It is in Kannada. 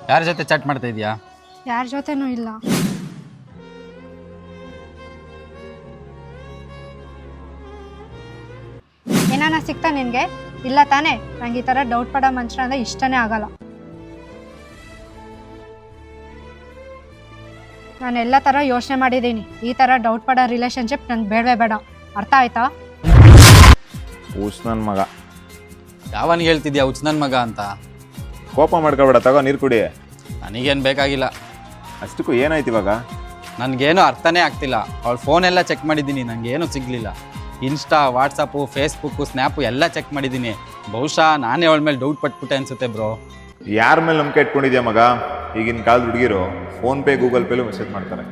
ಯಾರ ಜೊತೆ ಚಾಟ್ ಮಾಡ್ತಾ ಇದೀಯಾ? ಯಾರ ಜೊತೆನೂ ಇಲ್ಲ. ಏನಾನ ಸಿಗ್ತಾ ನಿನಗೆ? ಇಲ್ಲ ತಾನೇ? ನಂಗೆ ಈ ಥರ ಡೌಟ್ ಪಡೋ ಮನುಷ್ಯ ಅಂದರೆ ಇಷ್ಟನೇ ಆಗಲ್ಲ. ನಾನು ಎಲ್ಲ ಥರ ಯೋಚನೆ ಮಾಡಿದ್ದೀನಿ. ಈ ಥರ ಡೌಟ್ ಪಡೋ ರಿಲೇಷನ್ಶಿಪ್ ನಂಗೆ ಬೇಡವೇ ಬೇಡ. ಅರ್ಥ ಆಯ್ತಾ? ಹುಚ್ಚ ನನ್ನ ಮಗ. ಯಾವನಿಗೆ ಹೇಳ್ತಿದ್ಯಾ ಹುಚ್ಚ ನನ್ನ ಮಗ ಅಂತ? ಕೋಪ ಮಾಡ್ಕೊಬೇಡ, ತಗೋ ನೀರು ಕುಡಿ. ನನಗೇನು ಬೇಕಾಗಿಲ್ಲ. ಅಷ್ಟಕ್ಕೂ ಏನಾಯ್ತು ಇವಾಗ? ನನಗೇನು ಅರ್ಥನೇ ಆಗ್ತಿಲ್ಲ. ಅವಳ ಫೋನೆಲ್ಲ ಚೆಕ್ ಮಾಡಿದ್ದೀನಿ, ನನಗೇನು ಸಿಗಲಿಲ್ಲ. ಇನ್ಸ್ಟಾ, ವಾಟ್ಸಪ್ಪು, ಫೇಸ್ಬುಕ್ಕು, ಸ್ನ್ಯಾಪು ಎಲ್ಲ ಚೆಕ್ ಮಾಡಿದ್ದೀನಿ. ಬಹುಶಃ ನಾನೇ ಅವಳ ಮೇಲೆ ಡೌಟ್ ಪಟ್ಬಿಟ್ಟೆ ಅನ್ಸುತ್ತೆ ಬ್ರೋ. ಯಾರ ಮೇಲೆ ನಂಬಿಕೆ ಇಟ್ಕೊಂಡಿದ್ಯಾ ಮಗ? ಈಗಿನ ಕಾಲದ ಹುಡುಗಿರು ಫೋನ್ ಪೇ, ಗೂಗಲ್ ಪೇಲೂ ಮೆಸೇಜ್ ಮಾಡ್ತಾರೆ.